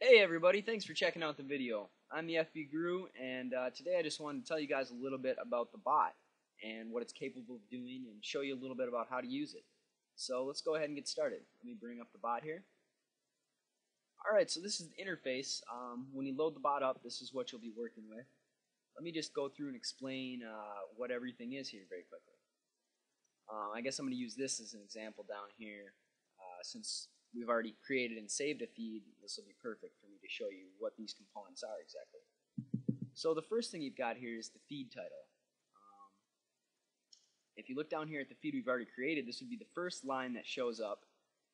Hey everybody, thanks for checking out the video. I'm the FB Guru, and today I just wanted to tell you guys a little bit about the bot and what it's capable of doing and show you a little bit about how to use it. So let's go ahead and get started. Let me bring up the bot here. Alright, so this is the interface. When you load the bot up, this is what you'll be working with. Let me just go through and explain what everything is here very quickly. I guess I'm going to use this as an example down here since we've already created and saved a feed. This will be perfect for me to show you what these components are exactly. So the first thing you've got here is the feed title. If you look down here at the feed we've already created, this would be the first line that shows up.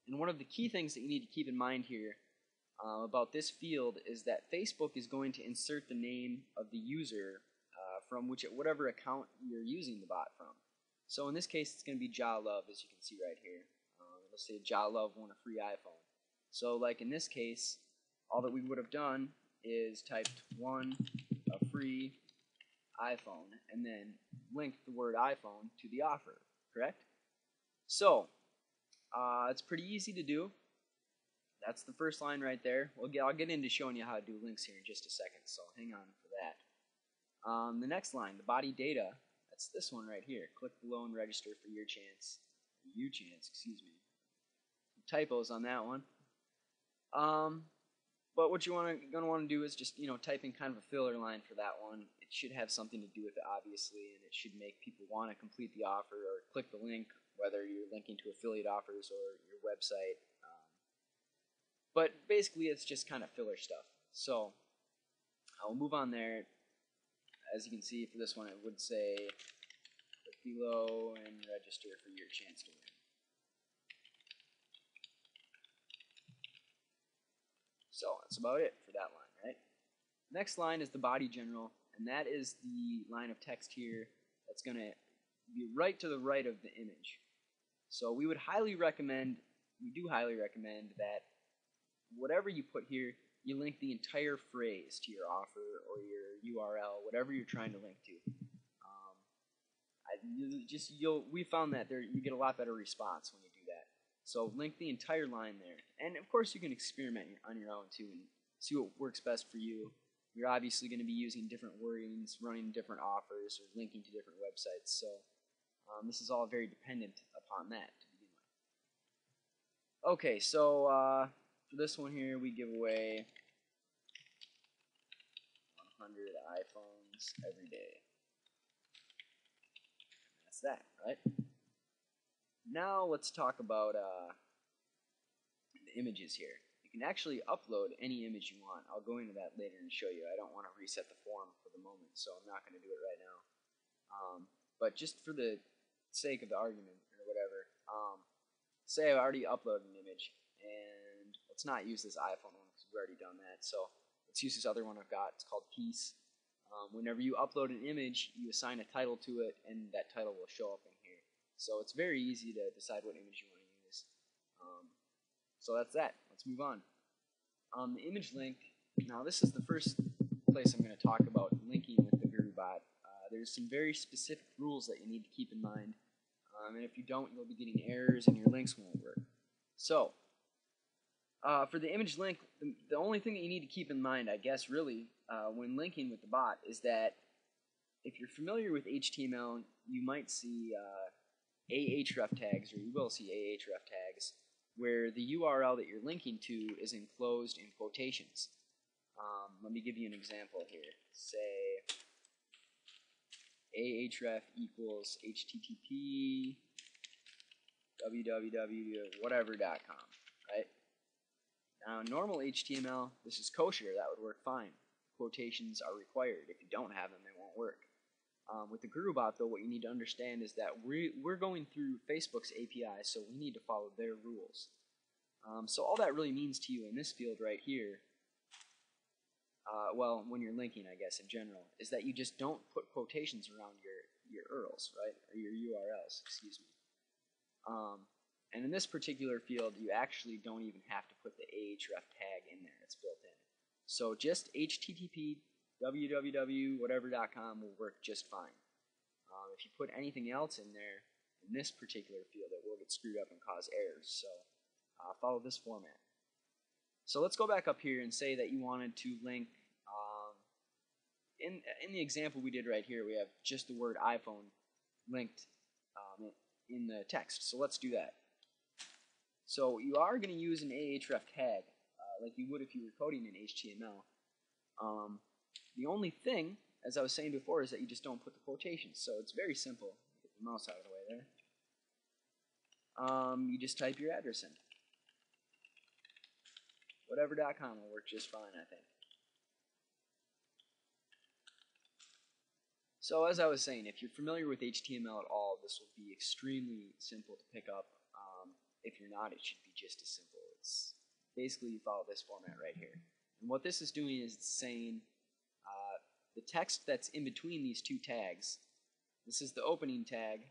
And one of the key things that you need to keep in mind here about this field is that Facebook is going to insert the name of the user from whatever account you're using the bot from. So in this case, it's going to be JaLove, as you can see right here. It'll say JaLove won a free iPhone. So like in this case, all that we would have done is typed won a free iPhone and then linked the word iPhone to the offer, correct? So it's pretty easy to do. That's the first line right there. I'll get into showing you how to do links here in just a second, so hang on for that. The next line, the body data, that's this one right here. Click below and register for your chance. Excuse me. Typos on that one. But what you're gonna want to do is just type in kind of a filler line for that one. It should have something to do with it, obviously, and it should make people want to complete the offer or click the link, whether you're linking to affiliate offers or your website. But basically, it's just kind of filler stuff. So I'll move on there. As you can see, for this one, it would say click below and register for your chance to win. So that's about it for that line, right? Next line is the body general, and that is the line of text here that's going to be right to the right of the image. So we do highly recommend that whatever you put here, you link the entire phrase to your offer or your URL, whatever you're trying to link to. We found that you get a lot better response when you do that. So link the entire line there. And of course you can experiment on your own too and see what works best for you. You're obviously going to be using different wordings, running different offers, or linking to different websites. So this is all very dependent upon that to begin with. Okay, so for this one here, we give away 100 iPhones every day. And that's that, right? Now let's talk about the images here. You can actually upload any image you want. I'll go into that later and show you. I don't want to reset the form for the moment, so I'm not going to do it right now. But just for the sake of the argument or whatever, say I've already uploaded an image, and let's not use this iPhone one because we've already done that. So let's use this other one I've got. It's called Peace. Whenever you upload an image, you assign a title to it, and that title will show up in here. So it's very easy to decide what image you want to use. So that's that. Let's move on. The image link. Now this is the first place I'm going to talk about linking with the GuruBot. There's some very specific rules that you need to keep in mind. And if you don't, you'll be getting errors and your links won't work. So for the image link, the only thing that you need to keep in mind, I guess, really, when linking with the bot is that if you're familiar with HTML, you might see Ahref tags, or you will see Ahref tags, where the URL that you're linking to is enclosed in quotations. Let me give you an example here. Say Ahref equals http www.whatever.com, right? Now, normal HTML, this is kosher, that would work fine. Quotations are required. If you don't have them, they won't work. With the GuruBot, though, what you need to understand is that we're going through Facebook's API, so we need to follow their rules. So all that really means to you in this field right here, well, when you're linking, I guess, in general, is that you just don't put quotations around your URLs, right? Or your URLs, excuse me. And in this particular field, you actually don't even have to put the Ahref tag in there. It's built in. So just HTTP www.whatever.com will work just fine. If you put anything else in there, in this particular field, it will get screwed up and cause errors. So follow this format. So let's go back up here and say that you wanted to link, in the example we did right here, we have just the word iPhone linked in the text. So let's do that. So you are going to use an Ahref tag, like you would if you were coding in HTML. The only thing, as I was saying before, is that you just don't put the quotations. So it's very simple. Get the mouse out of the way there. You just type your address in. Whatever.com will work just fine, I think. So as I was saying, if you're familiar with HTML at all, this will be extremely simple to pick up. If you're not, it should be just as simple. It's basically you follow this format right here. And what this is doing is it's saying the text that's in between these two tags, this is the opening tag,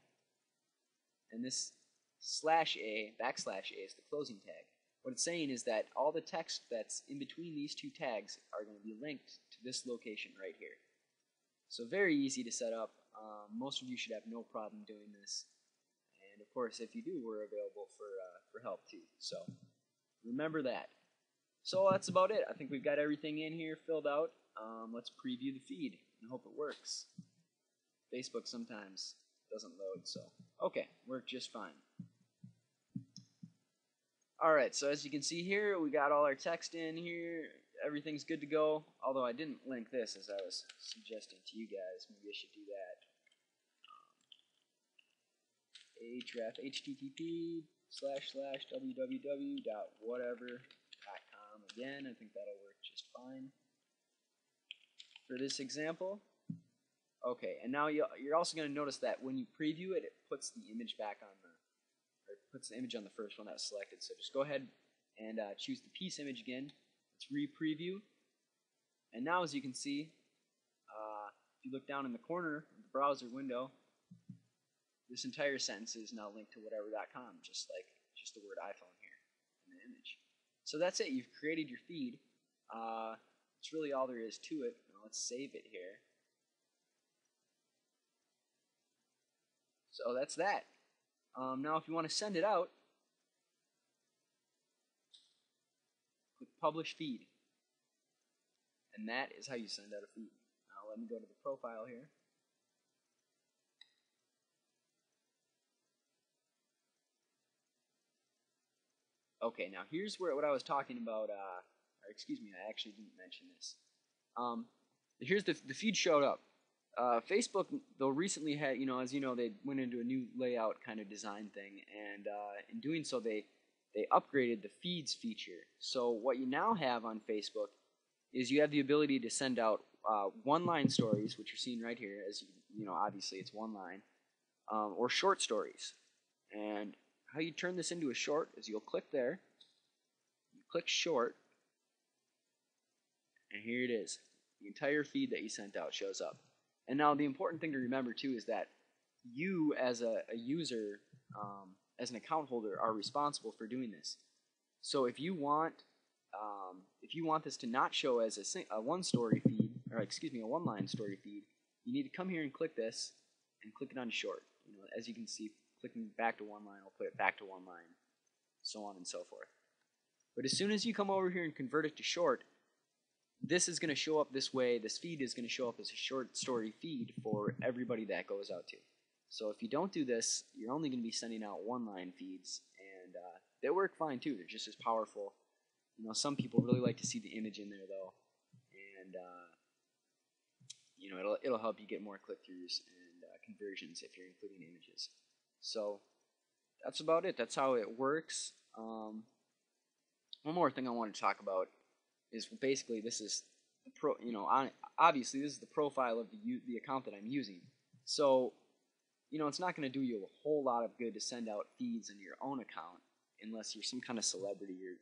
and this /A, \A is the closing tag. What it's saying is that all the text that's in between these two tags are going to be linked to this location right here. So very easy to set up. Most of you should have no problem doing this. And of course, if you do, we're available for help too. So remember that. So that's about it. I think we've got everything in here filled out. Let's preview the feed and hope it works. Facebook sometimes doesn't load, so okay, worked just fine. Alright, so as you can see here, we got all our text in here. Everything's good to go, although I didn't link this as I was suggesting to you guys. Maybe I should do that. Ahref, http://www.whatever.com. Again, I think that'll work just fine for this example. Okay, and now you're also going to notice that when you preview it, it puts the image back on puts the image on the first one that was selected. So just go ahead and choose the piece image again. Let's re-preview. And now as you can see, if you look down in the corner of the browser window, this entire sentence is now linked to whatever.com, just the word iPhone here in the image. So that's it. You've created your feed. That's really all there is to it. Now let's save it here. So that's that. Now if you want to send it out, click Publish Feed. And that is how you send out a feed. Now let me go to the profile here. Okay, now here's what I was talking about, or excuse me, I actually didn't mention this. Here's the feed showed up. Facebook, though, recently had, as you know, they went into a new layout kind of design thing, and in doing so, they upgraded the feeds feature. So what you now have on Facebook is you have the ability to send out one-line stories, which you're seeing right here, as you know, obviously it's one line, or short stories. And how you turn this into a short is you'll click there, you click short, and here it is. The entire feed that you sent out shows up. And now the important thing to remember too is that you as a user, as an account holder, are responsible for doing this. So if you want this to not show as a one-story feed, or excuse me, a one-line story feed, you need to come here and click this and click it on short. As you can see, clicking back to one line will put it back to one line, so on and so forth. But as soon as you come over here and convert it to short, this is going to show up this way. This feed is going to show up as a short story feed for everybody that goes out to. So if you don't do this, you're only going to be sending out one-line feeds, and they work fine too. They're just as powerful. Some people really like to see the image in there though, and it'll help you get more click-throughs and conversions if you're including images. So that's about it. That's how it works. One more thing I want to talk about is basically this is obviously this is the profile of the account that I'm using. So it's not going to do you a whole lot of good to send out feeds in your own account unless you're some kind of celebrity or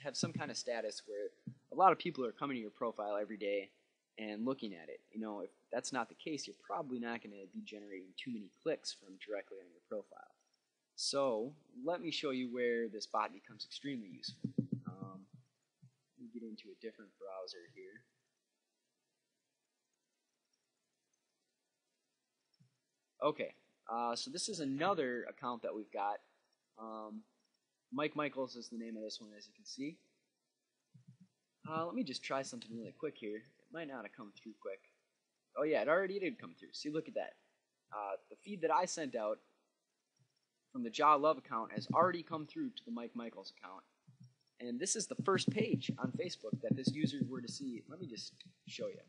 have some kind of status where a lot of people are coming to your profile every day and looking at it. If that's not the case, you're probably not going to be generating too many clicks from directly on your profile. So let me show you where this bot becomes extremely useful. Let me get into a different browser here. Okay, so this is another account that we've got. Mike Michaels is the name of this one, as you can see. Let me just try something really quick here. It might not have come through quick. Oh yeah, it already did come through. See, look at that. The feed that I sent out from the Jaw Love account has already come through to the Mike Michaels account. And this is the first page on Facebook that this user were to see. Let me just show you.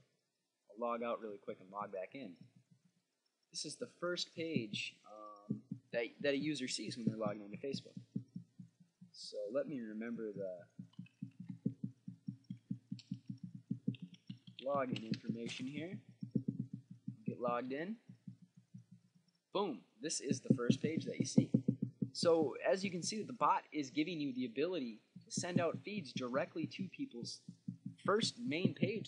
I'll log out really quick and log back in. This is the first page that a user sees when they're logging into Facebook. So let me remember the login information here. Get logged in. Boom. This is the first page that you see. So as you can see, the bot is giving you the ability to send out feeds directly to people's first main page